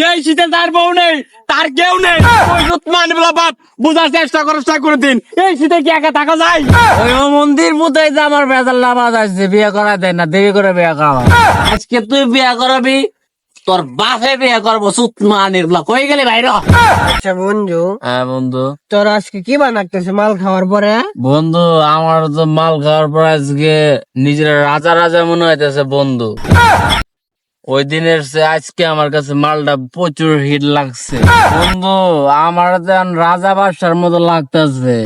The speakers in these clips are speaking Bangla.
এই শীতে তার বউ নেই, তার কেউ নেই, ওই জুতমান বলা বাপ বুঝার চেষ্টা করে দিন। এই শীতে কি একা থাকা যায়? ওই মন্দির পুতাই যে আমার বেজার লাভাজ আসছে, বিয়ে করা দেয় না, দেরি করে বিয়ে করা। আজকে তুই বিয়ে করাবি, তোর বাপে বিয়ে করবো সুতমানির বলা। কই গেলি ভাই? আচ্ছা বন্ধু, হ্যাঁ বন্ধু। তোর আজকে কি বানাইতেছে মাল খাওয়ার পরে? বন্ধু আমার তো মাল খাওয়ার পর আজকে নিজের রাজা রাজা মনে হইতেছে বন্ধু। ওই দিনের সে আজকে আমার কাছে মালটা প্রচুর হিট লাগছে বন্ধু। আমার যেন রাজা বাদশার মতো লাগতেছে,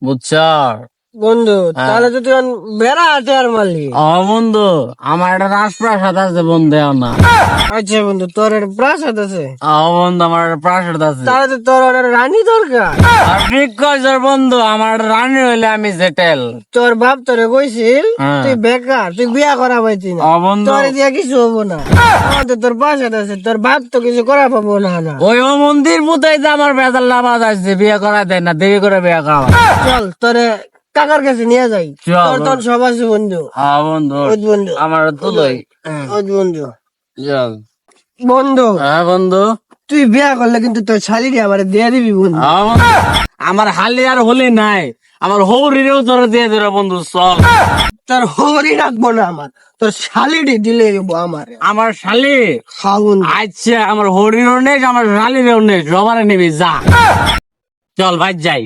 বুঝছ? বন্ধু তাহলে তো তুই বেড়া আছে আর মালি। বন্ধু আমার একটা রাজপ্রাসাদ আছে বন্ধু না। আচ্ছা বন্ধু, তোর একটা প্রাসাদ আছে? বন্ধু আমার একটা প্রাসাদ আছে। তাহলে তো তোর একটা রানী দরকার। আর ঠিক কইছস বন্ধু, আমার রানী হইলে আমি সেটেল। তোর বাপ তোরে কইছিল হ্যাঁ। তুই বেকার, তুই বিয়া করা পাইতি না। বন্ধু তোর দিয়া কিছু হবো না। আমাদের তোর প্রাসাদ আছে, তোর বাপ তো কিছু করা পাবো না। ওই মন্দির পুতাই যে আমার বেজার লাভাজ আসছে, বিয়ে করা দেয় না, দেরি করে বিয়ে করা। চল তোরে কাকার কাছে নিয়ে যাই। চল। তোর তোর সব আছে বন্ধু। বন্ধু ওই বন্ধু, আমার তুলই। ওই বন্ধু। চল। বন্ধু বন্ধু তুই বিয়া করলে কিন্তু তোর শালিরে আমার দিয়ে দিবি বন্ধু। আমার হালি আর হলি নাই, আমার হৌরিরেও তোরা দিয়ে দিল বন্ধু। চল। তোর হরি রাখবো না, আমার তোর শালিরে দিলে হইবো আমার। আমার শালি হ্যাঁ বন্ধু। আচ্ছা, আমার হরিরও নেই, আমার শালিরেও নেই, সবারে নিবি যা। চল ভাই যাই।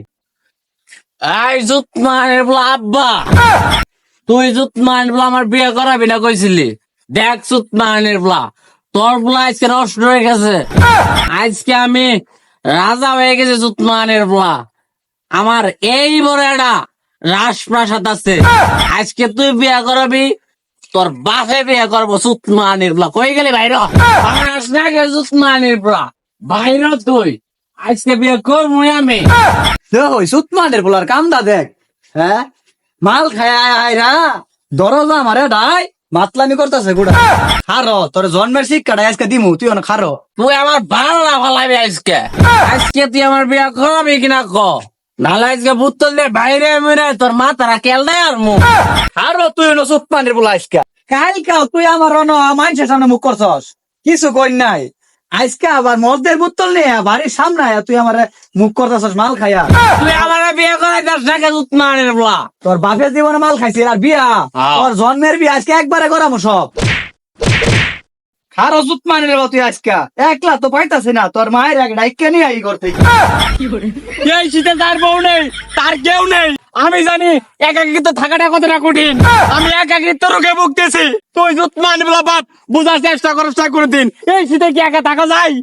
এই জুতমানের বলা আব্বা, তুই জুতমানের বলা আমার বিয়ে করাবি না কইছিলি? দেখ জুতমানের বলা তোর বলা আজকে নষ্ট হয়ে গেছে। আজকে আমি রাজা হয়ে গেছে জুতমানের বলা। আমার এই বড় একটা রাজপ্রাসাদ আছে। আজকে তুই বিয়ে করাবি, তোর বাপে বিয়ে করবো জুতমানের বলা। কই গেলি ভাই? জুতমানের বলা বাইর তুই, আজকে বিয়ে করবো আমি। সুতমানের বলার কামদা দেখ। হ্যাঁ, মাল খায় আয়রা দরজা মারে ডাই মাতলামি করতেছে গুড়া। খারো তোর জন্মের শিক্ষাটা আজকে দিমু, তুই অনেক খারো। তুই আমার ভালো না ভালাবি আজকে। আজকে তুই আমার বিয়ে করাবি কিনা ক, নাহলে আজকে বুত্তল দিয়ে বাইরে মেরে তোর মাথারা কেল দেয় আর মুখ। খারো তুই হলো সুতমানের বলা আজকে। কালকাও তুই আমার মানুষের সামনে মুখ করছস, কিছু কই নাই। আজকে আবার মদের বোতল নিয়ে বাড়ির সামনে আয়া তুই আমার মুখ করতেছস মাল খাইয়া। তুই আমার বিয়ে করাই তার সাথে উৎমানের বলা। তোর বাপের জীবনে মাল খাইছি আর বিয়া, তোর জন্মের বিয়া আজকে একবারে করামো সব। খারো জুতমানের বলা তুই আজকে একলা তো পাইতাছি না, তোর মায়ের এক ডাইকে নিয়ে আই করতে। এই শীতে তার বউ নেই, তার কেউ নেই। আমি জানি একাকিত্ব থাকাটা কতটা কঠিন। আমি একাকিত্ব রোগে ভুগতেছি। তুই জুতমান বলা বাপ বুঝার চেষ্টা করে দিন। এই শীতে কি একা থাকা যায়?